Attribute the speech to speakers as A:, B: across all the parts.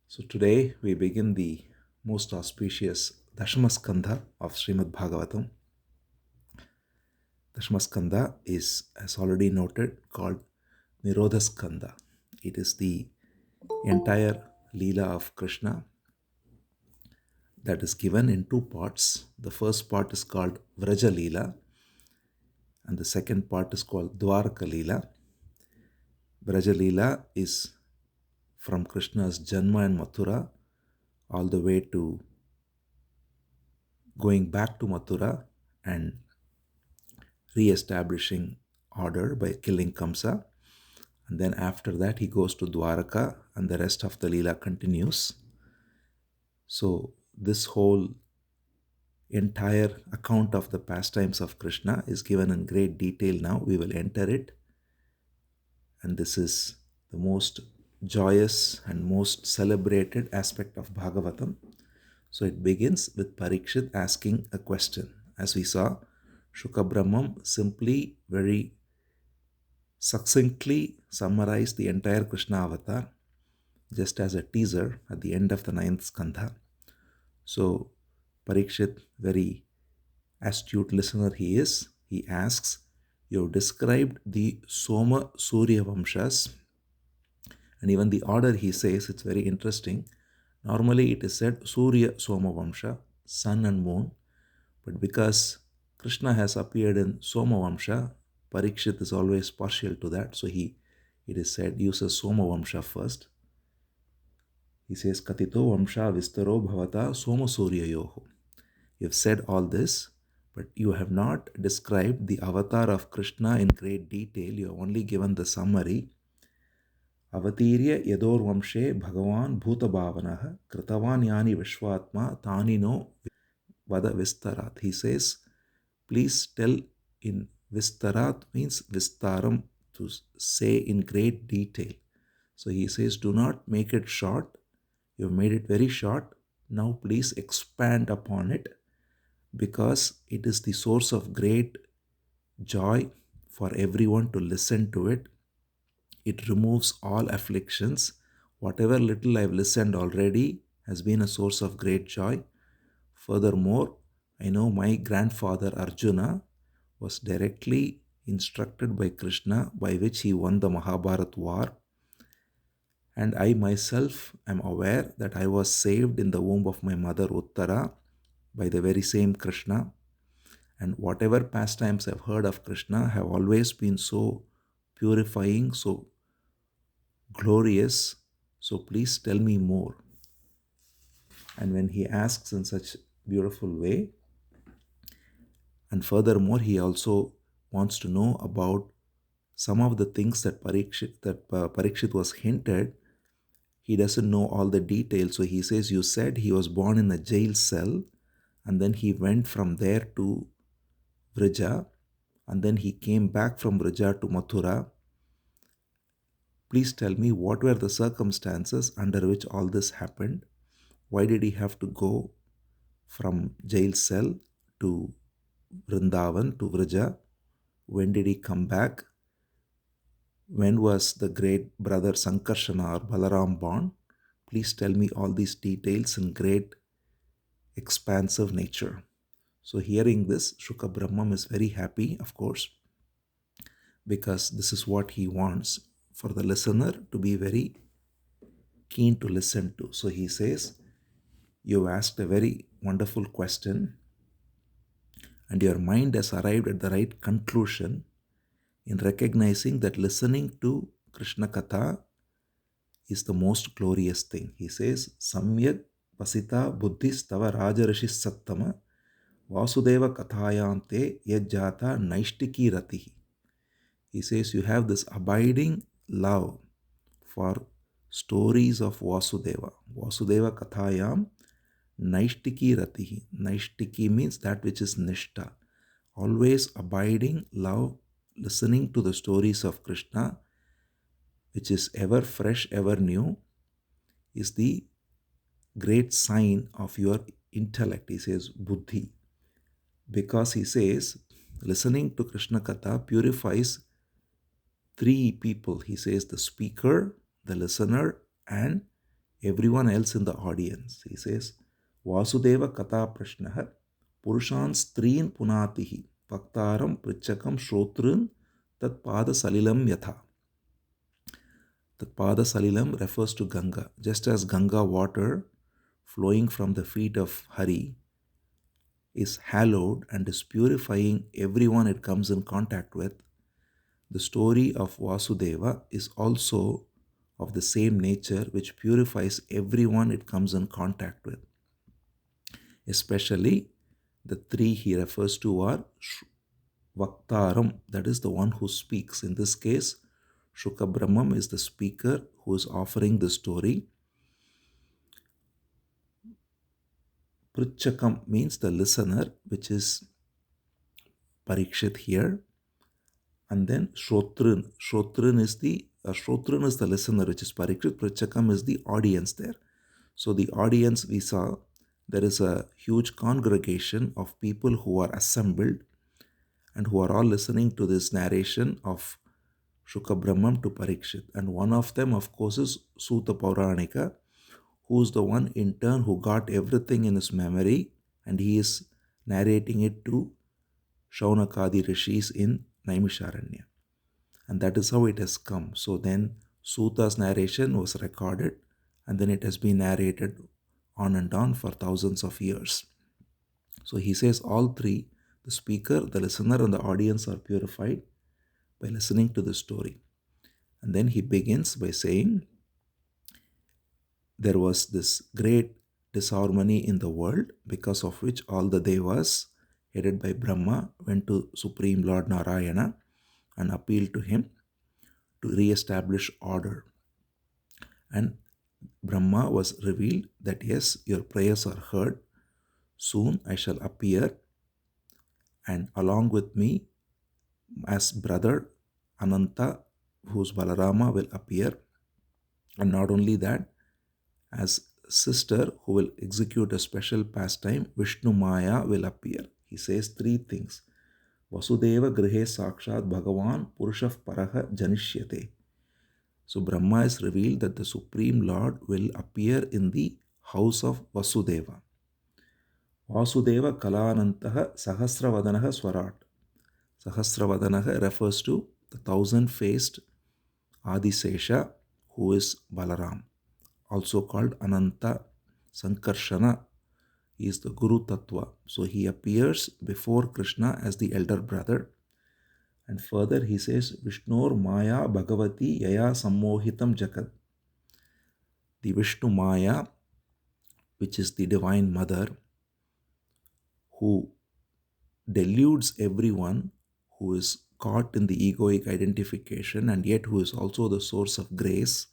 A: So today we begin the most auspicious Dashama Skandha of Srimad Bhagavatam. Dashama Skandha is, as already noted, called Nirodha Skandha. It is the entire Leela of Krishna that is given in two parts. The first part is called Vraja Leela, and the second part is called Dwaraka Leela. Vraja Leela is from Krishna's Janma and Mathura all the way to going back to Mathura and re-establishing order by killing Kamsa. And then after that he goes to Dwaraka and the rest of the Leela continues. So this whole entire account of the pastimes of Krishna is given in great detail now. We will enter it. And this is the most joyous and most celebrated aspect of Bhagavatam. So it begins with Parikshit asking a question. As we saw, Shukabrahmam simply, very succinctly summarized the entire Krishna avatar just as a teaser at the end of the ninth Skandha. So Parikshit, very astute listener he is, he asks, you have described the Soma Surya Vamshas, and even the order he says, it's very interesting. Normally it is said Surya Soma Vamsha, sun and moon, but because Krishna has appeared in Soma Vamsha, Parikshit is always partial to that, so it is said uses Soma Vamsha first. He says, Katito Vamsha Vistaro Bhavata Soma Surya Yoho. You have said all this, but you have not described the avatar of Krishna in great detail. You have only given the summary. Avatirya Yador Vamshe Bhagavan Bhuta Bhavanaha Kritavan Yani Vishwatma Tanino Vada Vistarat. He says, please tell in Vistarat means Vistaram, to say in great detail. So he says, do not make it short. You have made it very short. Now please expand upon it, because it is the source of great joy for everyone to listen to it. It removes all afflictions. Whatever little I've listened already has been a source of great joy. Furthermore, I know my grandfather Arjuna was directly instructed by Krishna, by which he won the Mahabharat war. And I myself am aware that I was saved in the womb of my mother Uttara by the very same Krishna. And whatever pastimes I've heard of Krishna have always been so purifying, so glorious. So please tell me more. And when he asks in such beautiful way, and furthermore, he also wants to know about some of the things that Parikshit was hinted. He doesn't know all the details. So he says, you said he was born in a jail cell, and then he went from there to Vrija, and then he came back from Vrija to Mathura. Please tell me, what were the circumstances under which all this happened? Why did he have to go from jail cell to Vrindavan, to Vrija? When did he come back? When was the great brother Sankarshana or Balaram born? Please tell me all these details in great expansive nature. So hearing this, Shuka Brahmam is very happy, of course, because this is what he wants, for the listener to be very keen to listen to. So he says, you asked a very wonderful question, and your mind has arrived at the right conclusion in recognizing that listening to Krishna Katha is the most glorious thing. He says, Samyak Pasita Buddhis Tava Rajarishis Sattama Vasudeva Kathayante Yajjata Naishtiki Ratihi. He says, you have this abiding love for stories of Vasudeva. Vasudeva Kathayam Naishtiki Ratihi. Naishtiki means that which is Nishta. Always abiding love, listening to the stories of Krishna, which is ever fresh, ever new, is the great sign of your intellect. He says, Buddhi. Because he says, listening to Krishna Katha purifies three people. He says, the speaker, the listener, and everyone else in the audience. He says, Vasudeva Kata Prashnaha Purushan Strin Punatihi Paktaram Prichakam Shrotrun Tat Pada Salilam Yatha. The Pada Salilam refers to Ganga. Just as Ganga water flowing from the feet of Hari is hallowed and is purifying everyone it comes in contact with, the story of Vasudeva is also of the same nature, which purifies everyone it comes in contact with. Especially the three he refers to are Vaktaram, that is the one who speaks. In this case, Shuka Brahmam is the speaker who is offering the story. Prichakam means the listener, which is Parikshit here. And then Shrotrun. Shrotrun is the listener, which is Parikshit. Prichakam is the audience there. So the audience we saw, there is a huge congregation of people who are assembled and who are all listening to this narration of Shuka Brahmam to Parikshit. And one of them, of course, is Suta Pauranika, who is the one in turn who got everything in his memory, and he is narrating it to Shaunakadi Rishis in Naimisharanya. And that is how it has come. So then Suta's narration was recorded, and then it has been narrated on and on for thousands of years. So he says all three, the speaker, the listener, and the audience are purified by listening to the story. And then he begins by saying, there was this great disharmony in the world, because of which all the devas, headed by Brahma, went to Supreme Lord Narayana and appealed to him to re-establish order. And Brahma was revealed that yes, your prayers are heard. Soon I shall appear, and along with me as brother Ananta, whose Balarama, will appear. And not only that, as sister who will execute a special pastime, Vishnu Maya will appear. He says three things. Vasudeva Grihe Sakshat Bhagavan Purushav Paraha Janishyate. So Brahma is revealed that the Supreme Lord will appear in the house of Vasudeva. Vasudeva Kalanantaha Sahasravadanaha Swarat. Sahasravadanaha refers to the thousand-faced Adisesha, who is Balaram, also called Ananta Sankarshana. He is the Guru Tattva. So he appears before Krishna as the elder brother. And further he says, Vishnur Maya Bhagavati Yaya Sammohitam Jagat. The Vishnu Maya, which is the Divine Mother, who deludes everyone who is caught in the egoic identification and yet who is also the source of grace,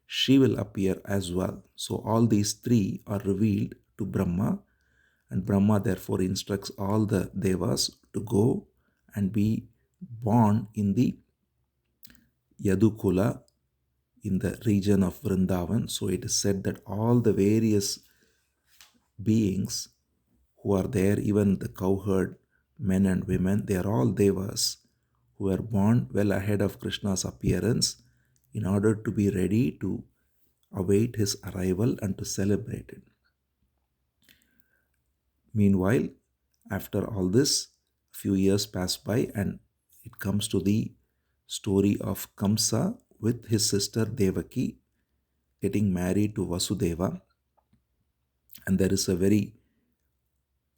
A: she will appear as well. So all these three are revealed to Brahma, and Brahma therefore instructs all the devas to go and be born in the Yadukula, in the region of Vrindavan. So it is said that all the various beings who are there, even the cowherd men and women, they are all devas who are born well ahead of Krishna's appearance in order to be ready to await his arrival and to celebrate it. Meanwhile, after all this, a few years pass by and it comes to the story of Kamsa with his sister Devaki getting married to Vasudeva. And there is a very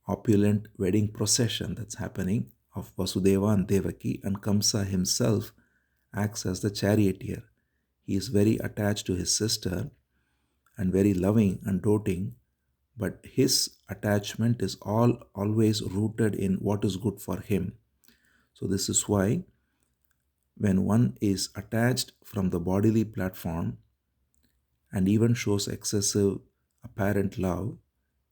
A: opulent wedding procession that's happening of Vasudeva and Devaki, and Kamsa himself acts as the charioteer. He is very attached to his sister and very loving and doting, but his attachment is always rooted in what is good for him. So this is why when one is attached from the bodily platform and even shows excessive apparent love,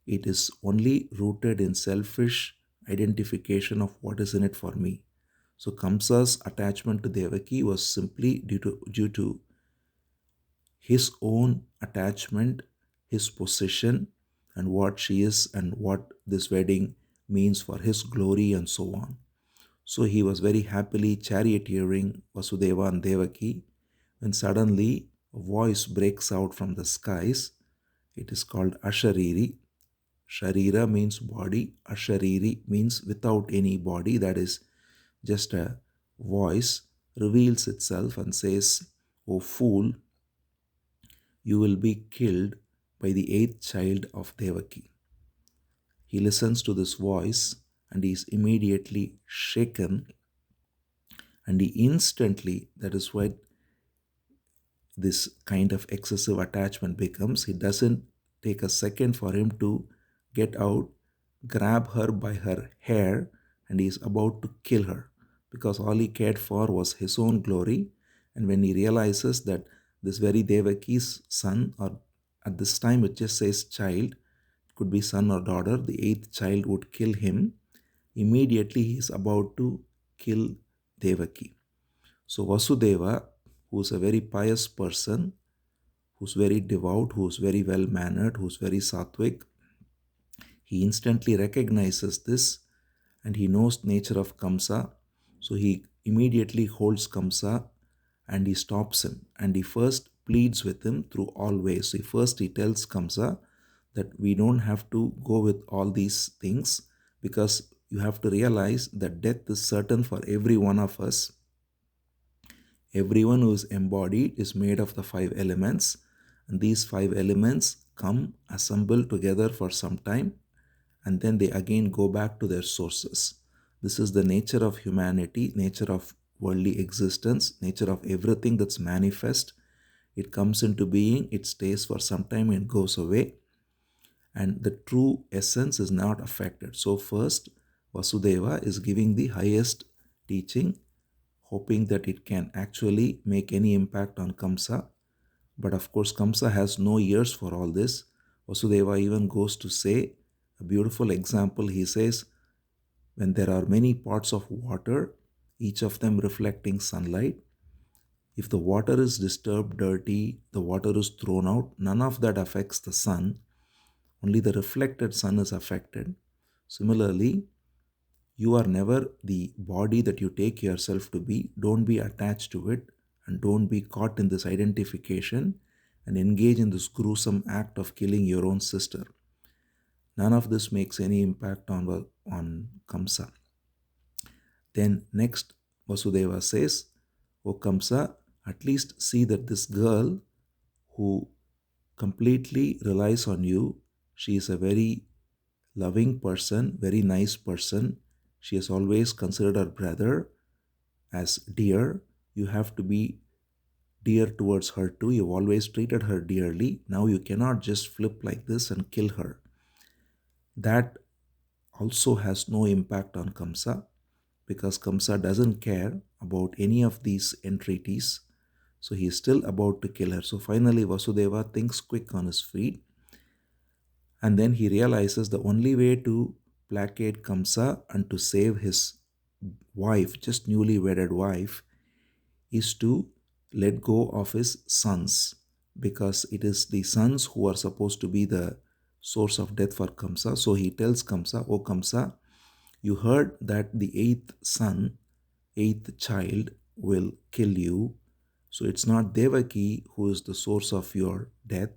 A: it is only rooted in selfish identification of what is in it for me. So Kamsa's attachment to Devaki was simply due to his own attachment, his position, and what she is and what this wedding means for his glory and so on. So he was very happily charioteering Vasudeva and Devaki when suddenly a voice breaks out from the skies. It is called Ashariri. Sharira means body, Ashariri means without any body, that is just a voice reveals itself and says, "O fool, you will be killed by the eighth child of Devaki." He listens to this voice and he is immediately shaken, and he instantly, that is why this kind of excessive attachment becomes, he doesn't take a second for him to get out, grab her by her hair, and he is about to kill her because all he cared for was his own glory. And when he realizes that this very Devaki's son, or at this time it just says child, it could be son or daughter, the eighth child would kill him, immediately he is about to kill Devaki. So Vasudeva, who is a very pious person, who's very devout, who's very well mannered, who's very sattvic, he instantly recognizes this and he knows nature of Kamsa. So he immediately holds Kamsa and he stops him, and he first pleads with him through all ways. So he tells Kamsa that we don't have to go with all these things, because you have to realize that death is certain for every one of us. Everyone who is embodied is made of the five elements, and these five elements come, assemble together for some time, and then they again go back to their sources. This is the nature of humanity, nature of worldly existence, nature of everything that's manifest. It comes into being, it stays for some time and goes away, and the true essence is not affected. So first, Vasudeva is giving the highest teaching, hoping that it can actually make any impact on Kamsa. But of course, Kamsa has no ears for all this. Vasudeva even goes to say a beautiful example. He says, when there are many pots of water, each of them reflecting sunlight, if the water is disturbed, dirty, the water is thrown out, none of that affects the sun. Only the reflected sun is affected. Similarly, you are never the body that you take yourself to be. Don't be attached to it, and don't be caught in this identification and engage in this gruesome act of killing your own sister. None of this makes any impact on Kamsa. Then next, Vasudeva says, "O Kamsa, at least see that this girl who completely relies on you, she is a very loving person, very nice person. She has always considered her brother as dear. You have to be dear towards her too. You've always treated her dearly. Now you cannot just flip like this and kill her." That also has no impact on Kamsa, because Kamsa doesn't care about any of these entreaties. So he is still about to kill her. So finally Vasudeva thinks quick on his feet, and then he realizes the only way to placate Kamsa and to save his wife, just newly wedded wife, is to let go of his sons, because it is the sons who are supposed to be the source of death for Kamsa. So he tells Kamsa, "O Kamsa, you heard that the eighth son, eighth child will kill you. So it's not Devaki who is the source of your death.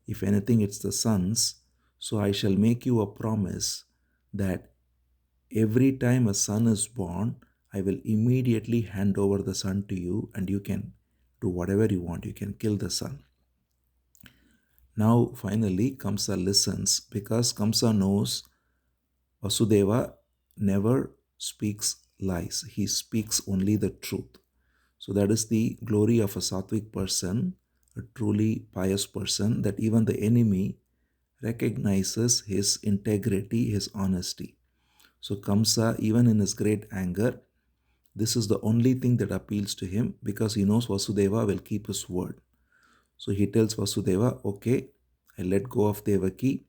A: If anything, it's the sons. So I shall make you a promise that every time a son is born, I will immediately hand over the son to you, and you can do whatever you want. You can kill the son." Now finally Kamsa listens, because Kamsa knows Vasudeva never speaks lies. He speaks only the truth. So that is the glory of a sattvic person, a truly pious person, that even the enemy recognizes his integrity, his honesty. So Kamsa, even in his great anger, this is the only thing that appeals to him, because he knows Vasudeva will keep his word. So he tells Vasudeva, "Okay, I let go of Devaki.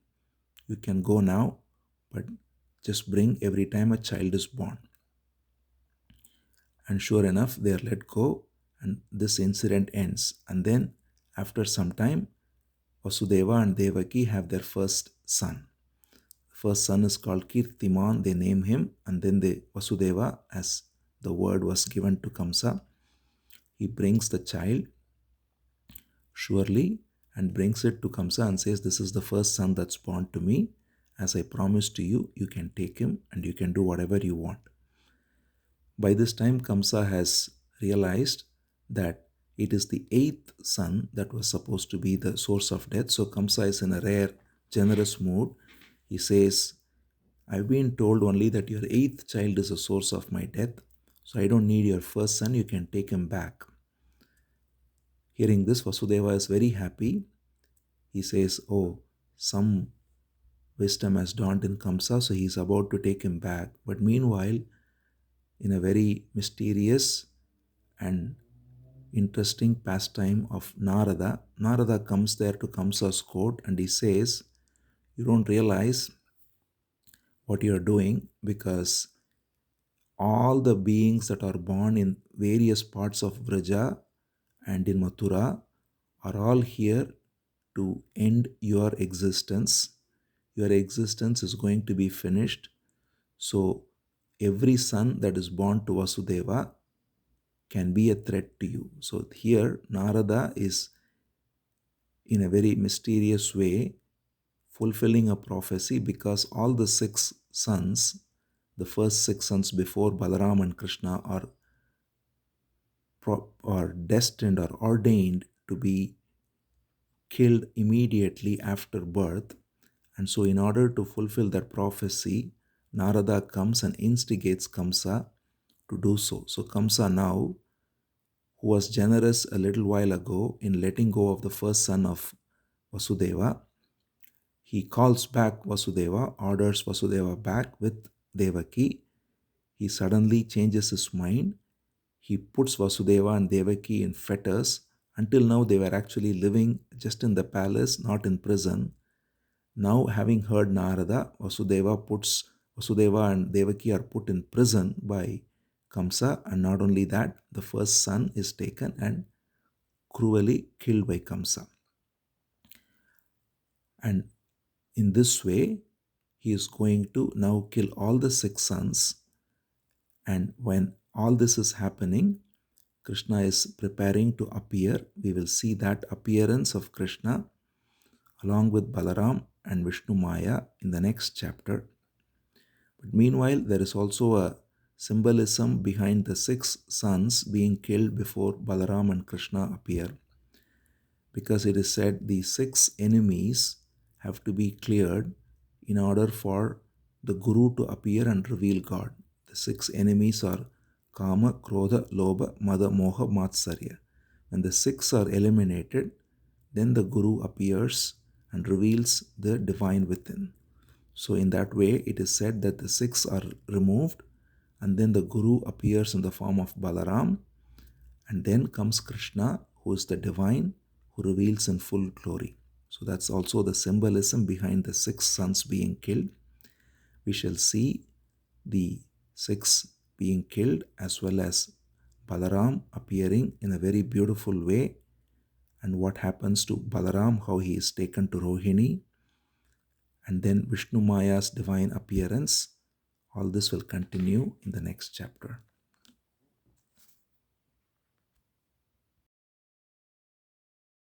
A: You can go now, but just bring every time a child is born." And sure enough, they are let go, and this incident ends. And then after some time, Vasudeva and Devaki have their first son. First son is called Kirtiman. They name him, and then Vasudeva, as the word was given to Kamsa, he brings the child. surely, and brings it to Kamsa and says, "This is the first son that's born to me. As I promised to you, you can take him and you can do whatever you want." By this time, Kamsa has realized that it is the eighth son that was supposed to be the source of death. So Kamsa is in a rare, generous mood. He says, "I've been told only that your eighth child is the source of my death. So I don't need your first son. You can take him back." Hearing this, Vasudeva is very happy. He says, "Oh, some wisdom has dawned in Kamsa, so he's about to take him back." But meanwhile, in a very mysterious and interesting pastime of Narada, Narada comes there to Kamsa's court and he says, "You don't realize what you are doing, because all the beings that are born in various parts of Vraja and in Mathura are all here to end your existence. Your existence is going to be finished. So every son that is born to Vasudeva can be a threat to you." So here Narada is in a very mysterious way fulfilling a prophecy, because all the six sons, the first six sons before Balaram and Krishna, are destined or ordained to be killed immediately after birth. And so in order to fulfill that prophecy, Narada comes and instigates Kamsa to do so. So Kamsa now, who was generous a little while ago in letting go of the first son of Vasudeva, he calls back Vasudeva, orders Vasudeva back with Devaki. He suddenly changes his mind. He puts Vasudeva and Devaki in fetters. Until now, they were actually living just in the palace, not in prison. Now, having heard Narada, Vasudeva and Devaki are put in prison by Kamsa, and not only that, the first son is taken and cruelly killed by Kamsa. And in this way, he is going to now kill all the six sons. And when all this is happening, Krishna is preparing to appear. We will see that appearance of Krishna along with Balaram and Vishnu Maya in the next chapter. But meanwhile, there is also a symbolism behind the six sons being killed before Balaram and Krishna appear, because it is said the six enemies have to be cleared in order for the Guru to appear and reveal God. The six enemies are Kama, Krodha, Lobha, Mada, Moha, Matsarya. When the six are eliminated, then the Guru appears and reveals the divine within. So in that way, it is said that the six are removed, and then the Guru appears in the form of Balaram, and then comes Krishna, who is the divine, who reveals in full glory. So that's also the symbolism behind the six sons being killed. We shall see the six being killed as well as Balaram appearing in a very beautiful way, and what happens to Balaram, how he is taken to Rohini, and then Vishnu Maya's divine appearance. All this will continue in the next chapter.